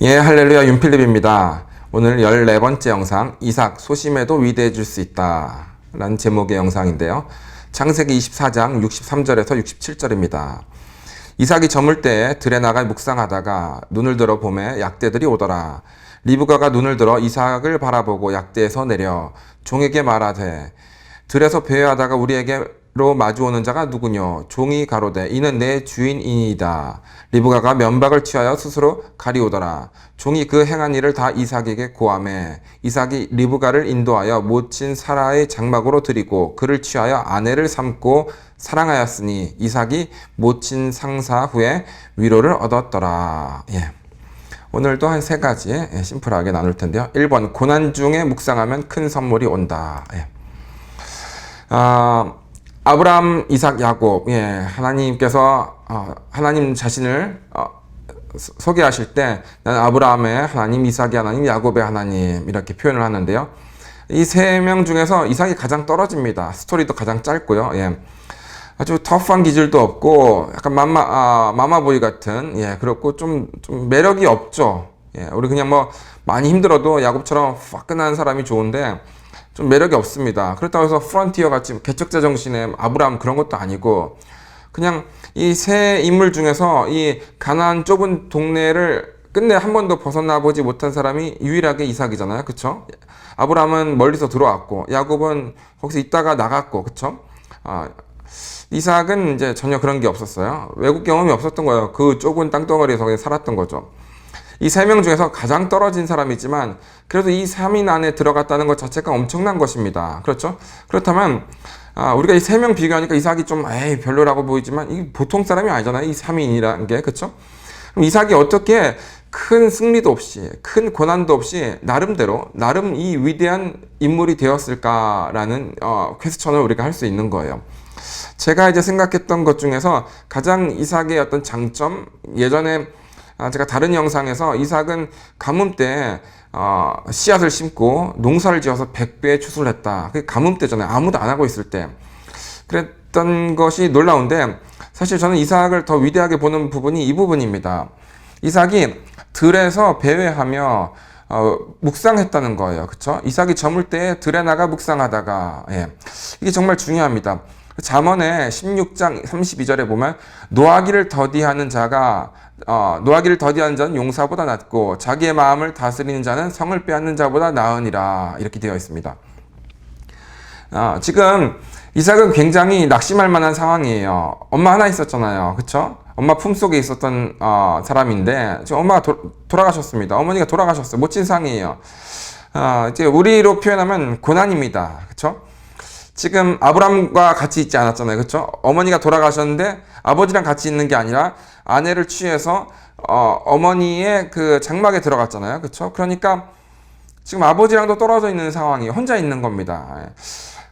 예, 할렐루야, 윤필립입니다. 오늘 14번째 영상, 이삭, 소심해도 위대해질 수 있다 라는 제목의 영상인데요. 창세기 24장 63절에서 67절입니다. 이삭이 저물 때 들에 나가 묵상하다가 눈을 들어 보매 약대들이 오더라. 리브가가 눈을 들어 이삭을 바라보고 약대에서 내려 종에게 말하되 들에서 배회하다가 우리에게로 마주오는 자가 누구뇨? 종이 가로되 이는 내 주인이니이다. 리브가가 면박을 취하여 스스로 가리우더라. 종이 그 행한 일을 다 이삭에게 고하매 이삭이 리브가를 인도하여 모친 사라의 장막으로 들이고 그를 취하여 아내를 삼고 사랑하였으니 이삭이 모친 상사 후에 위로를 얻었더라. 예. 오늘도 한 세 가지 심플하게 나눌 텐데요. 1번, 고난 중에 묵상하면 큰 선물이 온다. 예. 아브라함, 이삭, 야곱. 예. 하나님께서 하나님 자신을 소개하실 때 나는 아브라함의 하나님, 이삭의 하나님, 야곱의 하나님 이렇게 표현을 하는데요. 이 세 명 중에서 이삭이 가장 떨어집니다. 스토리도 가장 짧고요. 예. 아주 터프한 기질도 없고 약간 마마보이 같은, 예, 그렇고 좀 매력이 없죠. 예, 우리 그냥 뭐 많이 힘들어도 야곱처럼 화끈한 사람이 좋은데 좀 매력이 없습니다. 그렇다고 해서 프론티어 같이 개척자 정신의 아브라함 그런 것도 아니고 그냥 이 세 인물 중에서 이 가나안 좁은 동네를 끝내 한 번도 벗어나 보지 못한 사람이 유일하게 이삭이잖아요. 그쵸? 아브라함은 멀리서 들어왔고 야곱은 거기서 있다가 나갔고, 그쵸? 이삭은 이제 전혀 그런 게 없었어요. 외국 경험이 없었던 거예요. 그 좁은 땅덩어리에서 그냥 살았던 거죠. 이 세 명 중에서 가장 떨어진 사람이지만 그래도 이 3인 안에 들어갔다는 것 자체가 엄청난 것입니다. 그렇죠? 그렇다면 우리가 이 3명 비교하니까 이삭이 좀 별로라고 보이지만 이 보통 사람이 아니잖아요. 이 3인이라는 게. 그렇죠? 그럼 이삭이 어떻게 큰 승리도 없이 큰 고난도 없이 나름 이 위대한 인물이 되었을까라는 퀘스천을 우리가 할 수 있는 거예요. 제가 이제 생각했던 것 중에서 가장 이삭의 어떤 장점, 예전에 제가 다른 영상에서 이삭은 가뭄 때 씨앗을 심고 농사를 지어서 100배의 추수를 했다. 그게 가뭄 때잖아요. 아무도 안 하고 있을 때. 그랬던 것이 놀라운데 사실 저는 이삭을 더 위대하게 보는 부분이 이 부분입니다. 이삭이 들에서 배회하며 묵상했다는 거예요. 그쵸? 이삭이 저물 때 들에 나가 묵상하다가, 예. 이게 정말 중요합니다. 잠언의 16장 32절에 보면 노하기를 더디하는 자는 용사보다 낫고 자기의 마음을 다스리는 자는 성을 빼앗는 자보다 나으니라 이렇게 되어 있습니다. 지금 이삭은 굉장히 낙심할 만한 상황이에요. 엄마 하나 있었잖아요. 그쵸? 엄마 품속에 있었던 사람인데 지금 엄마가 돌아가셨습니다. 어머니가 돌아가셨어요. 멋진 상이에요. 이제 우리로 표현하면 고난입니다. 그쵸? 지금 아브람과 같이 있지 않았잖아요. 그쵸? 어머니가 돌아가셨는데 아버지랑 같이 있는 게 아니라 아내를 취해서 어머니의 그 장막에 들어갔잖아요. 그쵸? 그러니까 지금 아버지랑도 떨어져 있는 상황이 혼자 있는 겁니다.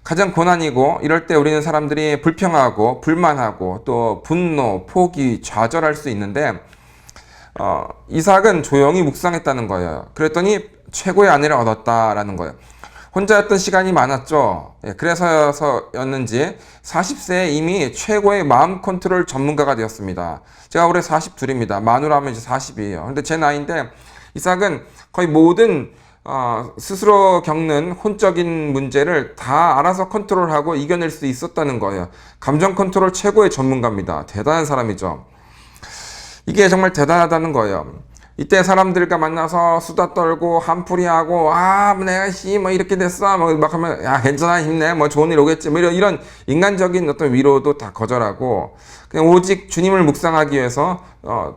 가장 고난이고 이럴 때 우리는 사람들이 불평하고 불만하고 또 분노, 포기, 좌절할 수 있는데 이삭은 조용히 묵상했다는 거예요. 그랬더니 최고의 아내를 얻었다라는 거예요. 혼자였던 시간이 많았죠. 그래서였는지 40세에 이미 최고의 마음 컨트롤 전문가가 되었습니다. 제가 올해 42입니다. 만으로 하면 이제 40이에요. 근데 제 나이인데 이삭은 거의 모든 스스로 겪는 혼적인 문제를 다 알아서 컨트롤하고 이겨낼 수 있었다는 거예요. 감정 컨트롤 최고의 전문가입니다. 대단한 사람이죠. 이게 정말 대단하다는 거예요. 이때 사람들과 만나서 수다 떨고 한풀이하고 내가 뭐 이렇게 됐어 막 하면 야 괜찮아 힘내 뭐 좋은 일 오겠지 뭐 이런 인간적인 어떤 위로도 다 거절하고 그냥 오직 주님을 묵상하기 위해서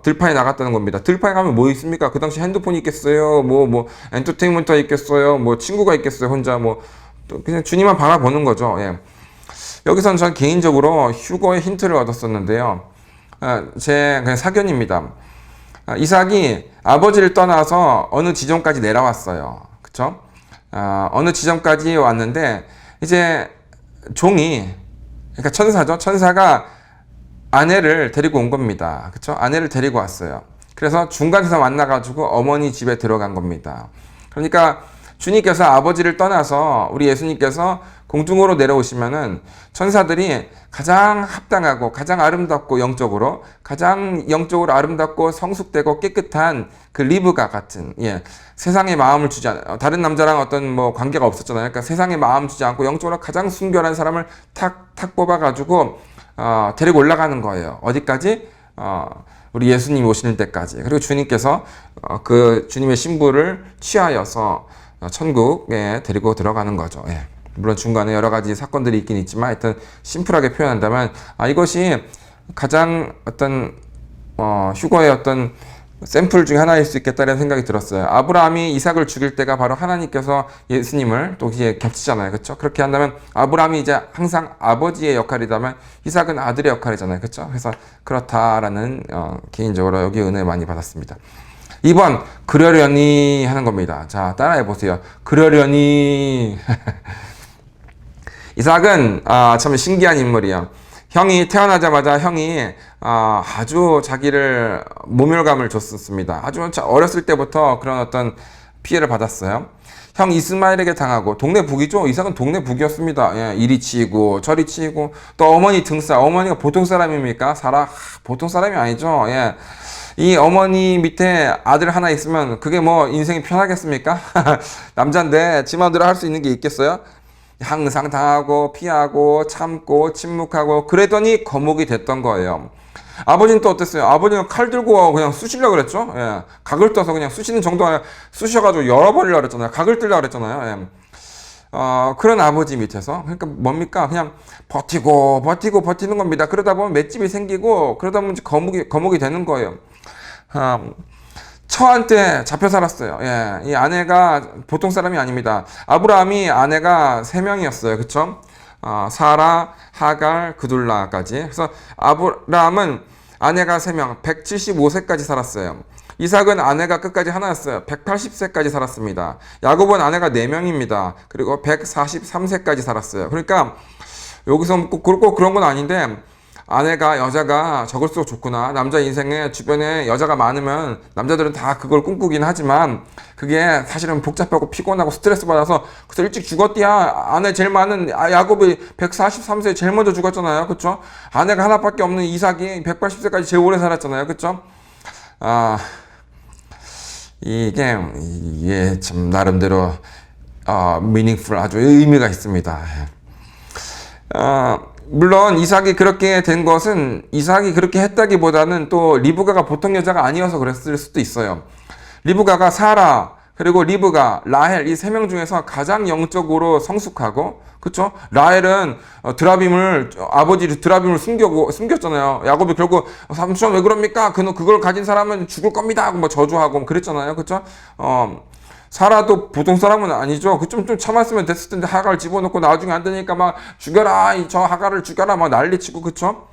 들판에 나갔다는 겁니다. 들판에 가면 뭐 있습니까? 그 당시 핸드폰이 있겠어요? 뭐 엔터테인먼트가 있겠어요? 뭐 친구가 있겠어요? 혼자 뭐 그냥 주님만 바라보는 거죠. 예. 여기서는 저는 개인적으로 휴거의 힌트를 얻었었는데요. 제 그냥 사견입니다. 이삭이 아버지를 떠나서 어느 지점까지 내려왔어요. 그쵸? 어느 지점까지 왔는데, 이제 종이, 그러니까 천사죠? 천사가 아내를 데리고 온 겁니다. 그쵸? 아내를 데리고 왔어요. 그래서 중간에서 만나가지고 어머니 집에 들어간 겁니다. 그러니까 주님께서 아버지를 떠나서 우리 예수님께서 공중으로 내려오시면은 천사들이 가장 합당하고 가장 아름답고 영적으로 가장 영적으로 아름답고 성숙되고 깨끗한 그 리브가 같은 세상에 마음을 주지 않아요. 다른 남자랑 어떤 뭐 관계가 없었잖아요. 그러니까 세상에 마음 주지 않고 영적으로 가장 순결한 사람을 탁 뽑아가지고 데리고 올라가는 거예요. 어디까지? 우리 예수님 오시는 때까지. 그리고 주님께서 그 주님의 신부를 취하여서 천국에 데리고 들어가는 거죠. 물론 중간에 여러 가지 사건들이 있긴 있지만 하여튼 심플하게 표현한다면 이것이 가장 어떤 휴거의 어떤 샘플 중에 하나일 수 있겠다는 생각이 들었어요. 아브라함이 이삭을 죽일 때가 바로 하나님께서 예수님을 또 이제 겹치잖아요. 그렇죠? 그렇게 한다면 아브라함이 이제 항상 아버지의 역할이다면 이삭은 아들의 역할이잖아요. 그렇죠? 그래서 그렇다라는 개인적으로 여기 은혜 많이 받았습니다. 2번 그러려니 하는 겁니다. 자, 따라해 보세요. 그러려니. 이삭은 참 신기한 인물이에요. 형이 태어나자마자 형이 아주 자기를 모멸감을 줬었습니다. 아주 어렸을 때부터 그런 어떤 피해를 받았어요. 형 이스마엘에게 당하고 동네 북이죠. 이삭은 동네 북이었습니다. 이리 치이고 저리 치이고 또 어머니 등싸. 어머니가 보통 사람입니까? 보통 사람이 아니죠. 이 어머니 밑에 아들 하나 있으면 그게 뭐 인생이 편하겠습니까? 남잔데 지 마음대로 할 수 있는 게 있겠어요? 항상 당하고 피하고 참고 침묵하고 그랬더니 거목이 됐던 거예요. 아버지는 또 어땠어요? 아버지는 칼 들고 그냥 쑤시려고 그랬죠. 각을 떠서 그냥 쑤시는 정도 아니라 쑤셔가지고 열어버리려고 그랬잖아요. 각을 뜨려고 그랬잖아요. 그런 아버지 밑에서 그러니까 뭡니까? 그냥 버티는 겁니다. 그러다 보면 맷집이 생기고 그러다 보면 거목이 되는 거예요. 처한테 잡혀 살았어요. 이 아내가 보통 사람이 아닙니다. 아브라함이 아내가 3명이었어요. 그쵸? 사라, 하갈, 그둘라까지. 그래서 아브라함은 아내가 3명, 175세까지 살았어요. 이삭은 아내가 끝까지 하나였어요. 180세까지 살았습니다. 야곱은 아내가 4명입니다. 그리고 143세까지 살았어요. 그러니까 여기서 꼭 그런 건 아닌데 아내가 여자가 적을수록 좋구나. 남자 인생에 주변에 여자가 많으면 남자들은 다 그걸 꿈꾸긴 하지만 그게 사실은 복잡하고 피곤하고 스트레스 받아서 그래서 일찍 죽었디야. 아내 제일 많은 야곱이 143세에 제일 먼저 죽었잖아요. 그쵸? 아내가 하나밖에 없는 이삭이 180세까지 제일 오래 살았잖아요. 그쵸? 이게 참 나름대로 meaningful 아주 의미가 있습니다. 물론 이삭이 그렇게 된 것은 이삭이 그렇게 했다기보다는 또 리브가가 보통 여자가 아니어서 그랬을 수도 있어요. 리브가가 사라 그리고 리브가 라헬 이 3명 중에서 가장 영적으로 성숙하고 그쵸? 라헬은 아버지 드라빔을 숨겼잖아요. 야곱이 결국 삼촌 왜 그럽니까? 그걸 가진 사람은 죽을 겁니다. 하고 뭐 저주하고 그랬잖아요. 그쵸? 사라도 보통 사람은 아니죠. 좀 참았으면 됐을 텐데 하갈을 집어넣고 나중에 안 되니까 막 죽여라 저 하갈을 죽여라 막 난리치고 그쵸?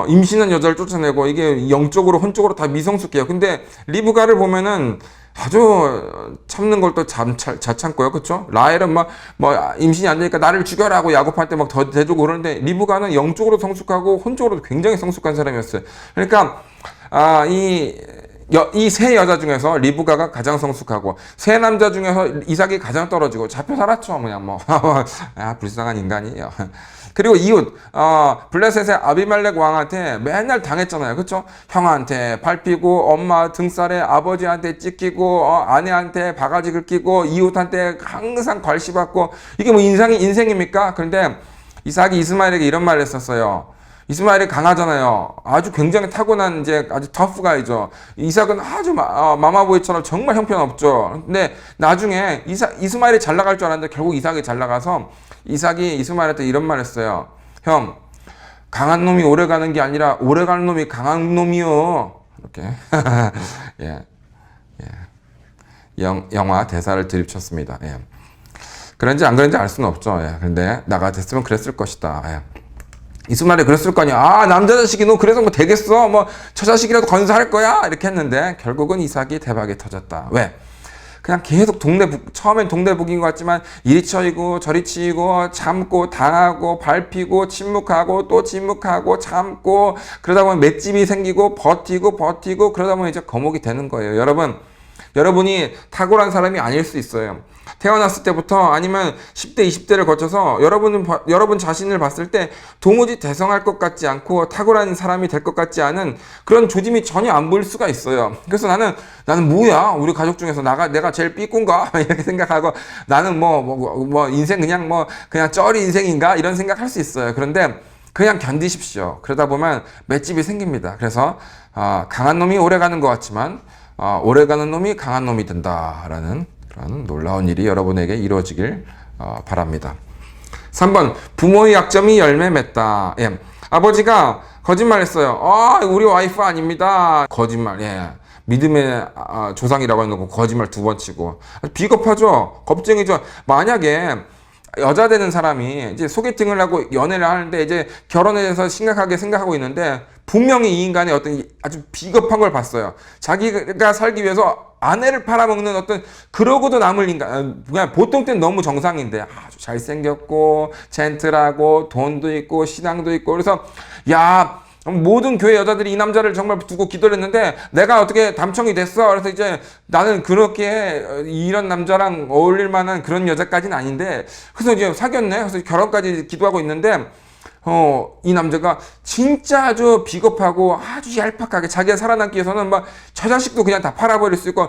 임신한 여자를 쫓아내고 이게 영적으로 혼적으로 다 미성숙해요. 근데 리브가를 보면은 아주 참는 걸 또 잘 참고요. 그쵸? 라헬은 뭐 임신이 안 되니까 나를 죽여라고 야곱한테 막 더 대주고 그러는데 리브가는 영적으로 성숙하고 혼적으로 굉장히 성숙한 사람이었어요. 그러니까 이 3 여자 중에서 리브가가 가장 성숙하고 3 남자 중에서 이삭이 가장 떨어지고 잡혀 살았죠. 그냥 불쌍한 인간이에요. 그리고 이웃 블레셋의 아비멜렉 왕한테 맨날 당했잖아요. 그쵸? 형한테 밟히고 엄마 등살에 아버지한테 찍히고 아내한테 바가지 긁히고 이웃한테 항상 괄시받고 이게 뭐 인생입니까? 그런데 이삭이 이스마엘에게 이런 말을 했었어요. 이스마엘이 강하잖아요. 아주 굉장히 타고난 이제 아주 터프가이죠. 이삭은 아주 마마보이처럼 정말 형편없죠. 근데 나중에 이스마엘이 잘 나갈 줄 알았는데 결국 이삭이 잘 나가서 이삭이 이스마엘한테 이런 말 했어요. 형, 강한 놈이 오래 가는 게 아니라 오래 가는 놈이 강한 놈이요. 이렇게. 영화 대사를 드립쳤습니다. 그런지 안 그런지 알 수는 없죠. 근데 나가 됐으면 그랬을 것이다. 이스마엘이 그랬을 거 아니야. 남자 자식이 너 그래서 뭐 되겠어? 뭐 저 자식이라도 건사할 거야? 이렇게 했는데 결국은 이삭이 대박이 터졌다. 왜? 그냥 계속 처음엔 동네북인 것 같지만 이리 쳐이고 저리 치이고 참고 당하고 밟히고 침묵하고 또 침묵하고 참고 그러다 보면 맷집이 생기고 버티고 그러다 보면 이제 거목이 되는 거예요. 여러분 여러분이 탁월한 사람이 아닐 수 있어요. 태어났을 때부터 아니면 10대, 20대를 거쳐서 여러분 자신을 봤을 때 도무지 대성할 것 같지 않고 탁월한 사람이 될 것 같지 않은 그런 조짐이 전혀 안 보일 수가 있어요. 그래서 나는 뭐야? 우리 가족 중에서 내가 제일 삐꾼가? 이렇게 생각하고 나는 인생 그냥 쩌리 인생인가? 이런 생각할 수 있어요. 그런데 그냥 견디십시오. 그러다 보면 맷집이 생깁니다. 그래서 강한 놈이 오래가는 것 같지만 오래가는 놈이 강한 놈이 된다라는 그런 놀라운 일이 여러분에게 이루어지길 바랍니다. 3번 부모의 약점이 열매 맺다. 예. 아버지가 거짓말했어요. 우리 와이프 아닙니다. 거짓말. 예. 믿음의 조상이라고 해놓고 거짓말 2번 치고 비겁하죠. 겁쟁이죠. 만약에 여자 되는 사람이 이제 소개팅을 하고 연애를 하는데 이제 결혼에 대해서 심각하게 생각하고 있는데 분명히 이 인간의 어떤 아주 비겁한 걸 봤어요. 자기가 살기 위해서 아내를 팔아먹는 어떤 그러고도 남을 인간, 그냥 보통 때는 너무 정상인데 아주 잘생겼고 젠틀하고 돈도 있고 신앙도 있고 그래서 모든 교회 여자들이 이 남자를 정말 두고 기도를 했는데 내가 어떻게 담청이 됐어. 그래서 이제 나는 그렇게 이런 남자랑 어울릴 만한 그런 여자까지는 아닌데 그래서 이제 사귀었네. 그래서 결혼까지 기도하고 있는데 이 남자가 진짜 아주 비겁하고 아주 얄팍하게 자기가 살아남기 위해서는 막 저 자식도 그냥 다 팔아버릴 수 있고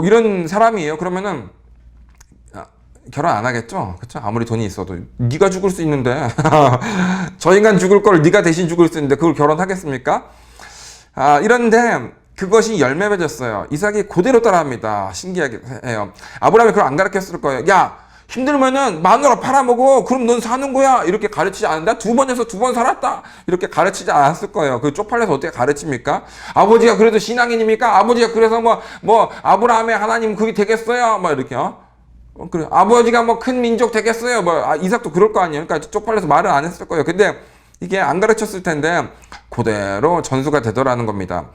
이런 사람이에요. 그러면은 결혼 안 하겠죠? 그쵸? 아무리 돈이 있어도 네가 죽을 수 있는데 저 인간 죽을 걸 네가 대신 죽을 수 있는데 그걸 결혼하겠습니까? 이런데 그것이 열매 맺었어요. 이삭이 그대로 따라합니다. 신기하게 해요. 아브라함이 그걸 안 가르쳤을 거예요. 야 힘들면은 마누라 팔아먹어. 그럼 넌 사는 거야. 이렇게 가르치지 않는다. 2번에서 2번 살았다. 이렇게 가르치지 않았을 거예요. 그 쪽팔려서 어떻게 가르칩니까? 아버지가 그래도 신앙인입니까? 아버지가 그래서 아브라함의 하나님 그게 되겠어요? 이렇게요. 그래. 아버지가 큰 민족 되겠어요. 이삭도 그럴 거 아니에요. 그러니까 쪽팔려서 말을 안 했을 거예요. 근데 이게 안 가르쳤을 텐데 그대로 전수가 되더라는 겁니다.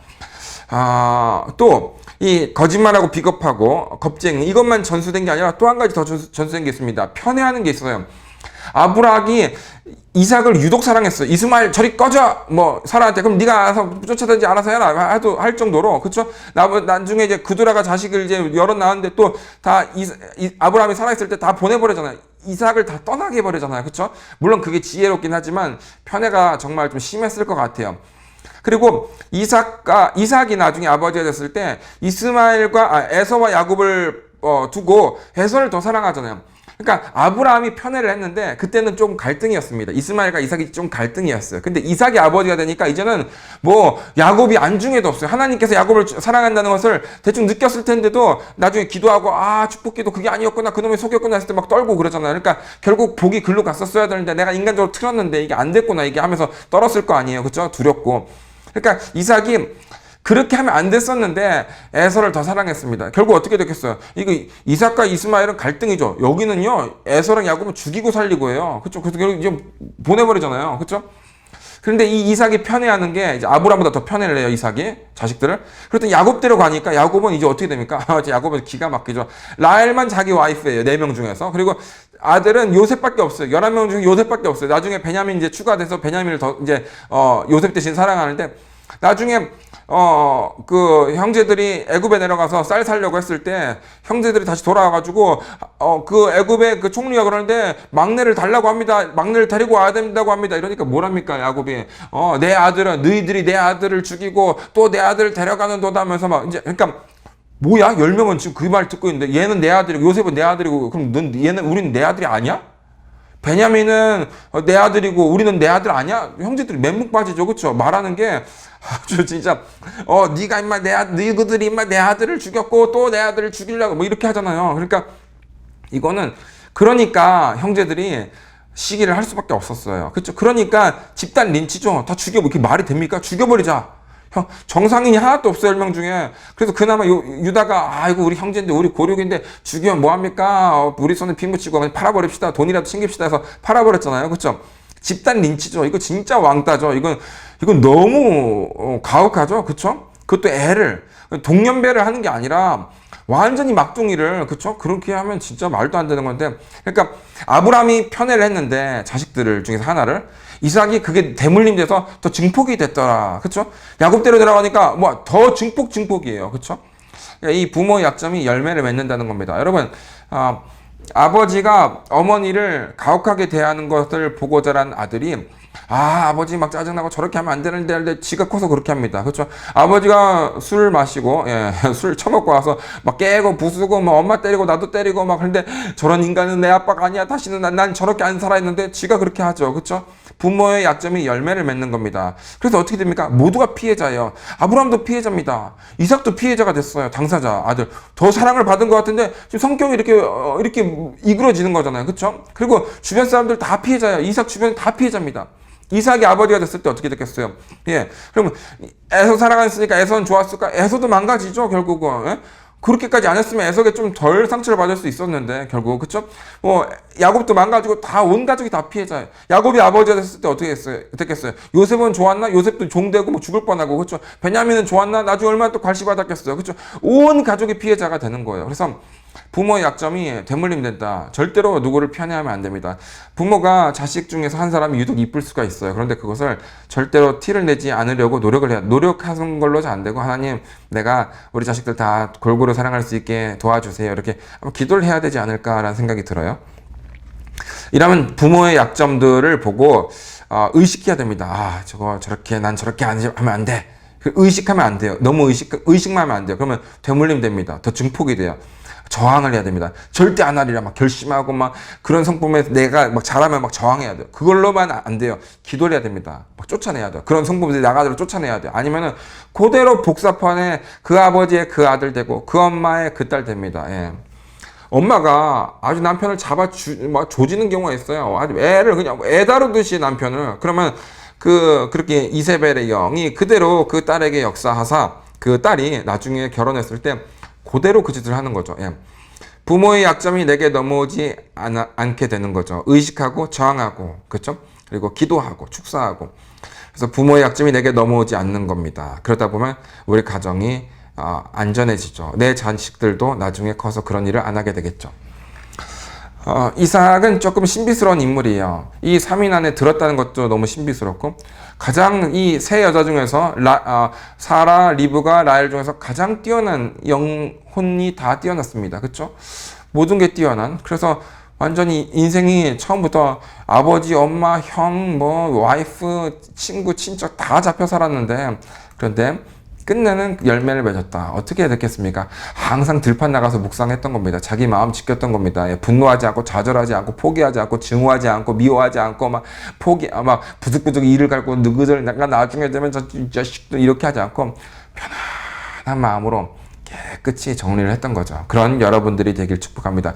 또 이 거짓말하고 비겁하고 겁쟁이 이것만 전수된 게 아니라 또 한 가지 더 전수된 게 있습니다. 편애하는 게 있어요. 아브라함이 이삭을 유독 사랑했어요. 이스마엘 저리 꺼져 사라한테 그럼 네가 알아서 쫓아다니지 알아서 해라 할 정도로 그렇죠. 나중에 이제 그두라가 자식을 이제 여럿 낳았는데 또 다 아브라함이 살아있을 때 다 보내버리잖아요. 이삭을 다 떠나게 해버리잖아요. 그렇죠. 물론 그게 지혜롭긴 하지만 편애가 정말 좀 심했을 것 같아요. 그리고 이삭이 나중에 아버지가 됐을 때 이스마엘과 에서와 야곱을 두고 에서를 더 사랑하잖아요. 그러니까 아브라함이 편애를 했는데 그때는 좀 갈등이었습니다. 이스마엘과 이삭이 좀 갈등이었어요. 근데 이삭이 아버지가 되니까 이제는 야곱이 안중에도 없어요. 하나님께서 야곱을 사랑한다는 것을 대충 느꼈을 텐데도 나중에 기도하고 축복기도 그게 아니었구나 그놈이 속였구나 했을 때 막 떨고 그러잖아요. 그러니까 결국 복이 글로 갔었어야 되는데 내가 인간적으로 틀었는데 이게 안 됐구나 이게 하면서 떨었을 거 아니에요. 그렇죠? 두렵고. 그러니까 이삭이 그렇게 하면 안 됐었는데 에서를 더 사랑했습니다. 결국 어떻게 됐겠어요? 이거 이삭과 이스마엘은 갈등이죠. 여기는요 에서랑 야곱은 죽이고 살리고 해요. 그렇죠? 그래서 결국 이제 보내버리잖아요. 그렇죠? 그런데 이 이삭이 편애하는 게 이제 아브라함보다 더 편애를 해요. 이삭이 자식들을. 그랬더니 야곱대로 가니까 야곱은 이제 어떻게 됩니까? 야곱은 기가 막히죠. 라헬만 자기 와이프예요. 4명 중에서. 그리고 아들은 요셉밖에 없어요. 11명 중에 요셉밖에 없어요. 나중에 베냐민 이제 추가돼서 베냐민을 더 이제 요셉 대신 사랑하는데 나중에 그 형제들이 애굽에 내려가서 쌀 살려고 했을 때 형제들이 다시 돌아와가지고 그 애굽의 그 총리가 그러는데 막내를 달라고 합니다. 막내를 데리고 와야 된다고 합니다. 이러니까 뭐랍니까 야곱이 내 아들은 너희들이 내 아들을 죽이고 또 내 아들을 데려가는 도다면서 막 이제 그러니까 뭐야 10명은 지금 그 말 듣고 있는데 얘는 내 아들이고 요셉은 내 아들이고 그럼 우리는 내 아들이 아니야? 베냐민은 내 아들이고 우리는 내 아들 아니야? 형제들이 멘붕 빠지죠. 그렇죠? 말하는 게 아주 진짜 네가 임마 너희들이 임마 내 아들을 죽였고 또 내 아들을 죽이려고 이렇게 하잖아요. 그러니까 이거는 그러니까 형제들이 시기를 할 수밖에 없었어요. 그렇죠? 그러니까 집단 린치죠. 다 죽여 이렇게 말이 됩니까? 죽여버리자. 정상인이 하나도 없어요. 10명 중에. 그래서 그나마 유다가 아이고 우리 형제인데 우리 고륙인데 죽이면 뭐합니까? 우리 손에 피 묻히고 팔아버립시다. 돈이라도 챙깁시다 해서 팔아버렸잖아요. 그렇죠? 집단 린치죠. 이거 진짜 왕따죠. 이건 너무 가혹하죠. 그렇죠? 그것도 애를 동년배를 하는 게 아니라 완전히 막둥이를 그렇죠? 그렇게 하면 진짜 말도 안 되는 건데 그러니까 아브라함이 편애를 했는데 자식들을 중에서 하나를 이삭이 그게 대물림 돼서 더 증폭이 됐더라. 그렇죠? 야곱대로 내려가니까 더 증폭이에요. 그렇죠? 이 부모의 약점이 열매를 맺는다는 겁니다. 여러분, 아버지가 어머니를 가혹하게 대하는 것을 보고 자란 아들이 아버지 막 짜증나고 저렇게 하면 안 되는데 지가 커서 그렇게 합니다. 그렇죠? 아버지가 술 마시고 술 처먹고 와서 막 깨고 부수고 막 엄마 때리고 나도 때리고 막 그런데 저런 인간은 내 아빠가 아니야. 다시는 난 저렇게 안 살아 있는데 지가 그렇게 하죠. 그렇죠? 부모의 약점이 열매를 맺는 겁니다. 그래서 어떻게 됩니까? 모두가 피해자예요. 아브라함도 피해자입니다. 이삭도 피해자가 됐어요. 당사자 아들. 더 사랑을 받은 것 같은데 지금 성격이 이렇게 이그러지는 거잖아요. 그렇죠? 그리고 주변 사람들 다 피해자예요. 이삭 주변 다 피해자입니다. 이삭이 아버지가 됐을 때 어떻게 됐겠어요? 예. 그러면 에서 사랑했으니까 에서는 좋았을까? 에서도 망가지죠, 결국은. 예? 그렇게까지 안 했으면 에서가 좀 덜 상처를 받을 수 있었는데, 결국. 그쵸? 야곱도 망가지고 다 온 가족이 다 피해자예요. 야곱이 아버지가 됐을 때 어떻게 됐겠어요? 요셉은 좋았나? 요셉도 종되고 뭐 죽을 뻔하고, 그쵸? 베냐민은 좋았나? 나중에 얼마나 또 괄시받았겠어요. 그쵸? 온 가족이 피해자가 되는 거예요. 그래서 부모의 약점이 대물림 된다. 절대로 누구를 편애하면 안 됩니다. 부모가 자식 중에서 한 사람이 유독 이쁠 수가 있어요. 그런데 그것을 절대로 티를 내지 않으려고 노력을 해야, 노력하는 걸로 안 되고, 하나님, 내가 우리 자식들 다 골고루 사랑할 수 있게 도와주세요. 이렇게 기도를 해야 되지 않을까라는 생각이 들어요. 이러면 부모의 약점들을 보고 의식해야 됩니다. 난 저렇게 하면 안 돼. 의식하면 안 돼요. 너무 의식만 하면 안 돼요. 그러면 되물림 됩니다. 더 증폭이 돼요. 저항을 해야 됩니다. 절대 안 하리라 막 결심하고 막 그런 성품에 내가 막 잘하면 막 저항해야 돼요. 그걸로만 안 돼요. 기도를 해야 됩니다. 막 쫓아내야 돼요. 그런 성품들이 나가도록 쫓아내야 돼요. 아니면은 그대로 복사판에 그 아버지의 그 아들 되고 그 엄마의 그 딸 됩니다. 예. 엄마가 아주 남편을 막 조지는 경우가 있어요. 아주 애를 그냥 애 다루듯이 남편을. 그러면 그렇게 이세벨의 영이 그대로 그 딸에게 역사하사 그 딸이 나중에 결혼했을 때 그대로 그 짓을 하는 거죠. 예. 부모의 약점이 내게 넘어오지 않게 되는 거죠. 의식하고 저항하고, 그렇죠? 그리고 기도하고 축사하고. 그래서 부모의 약점이 내게 넘어오지 않는 겁니다. 그러다 보면 우리 가정이 안전해지죠. 내 자식들도 나중에 커서 그런 일을 안 하게 되겠죠. 이삭은 조금 신비스러운 인물이에요. 이 3인 안에 들었다는 것도 너무 신비스럽고, 가장 이 세 여자 중에서 사라, 리브가, 라헬 중에서 가장 뛰어난 영혼이 다 뛰어났습니다. 그쵸? 모든 게 뛰어난. 그래서 완전히 인생이 처음부터 아버지, 엄마, 형, 와이프, 친구, 친척 다 잡혀 살았는데, 그런데 끝내는 열매를 맺었다. 어떻게 해야 됐겠습니까? 항상 들판 나가서 묵상했던 겁니다. 자기 마음 지켰던 겁니다. 분노하지 않고 좌절하지 않고 포기하지 않고 증오하지 않고 미워하지 않고 막 부득부득 이를 갈고 누구들 내가 나중에 되면 저 자식도 이렇게 하지 않고 편안한 마음으로 깨끗이 정리를 했던 거죠. 그런 여러분들이 되길 축복합니다.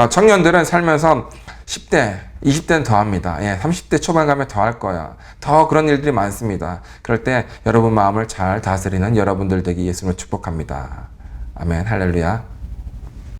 청년들은 살면서 10대, 20대는 더 합니다. 30대 초반 가면 더 할 거야. 더 그런 일들이 많습니다. 그럴 때 여러분 마음을 잘 다스리는 여러분들 되기 예수님을 축복합니다. 아멘, 할렐루야.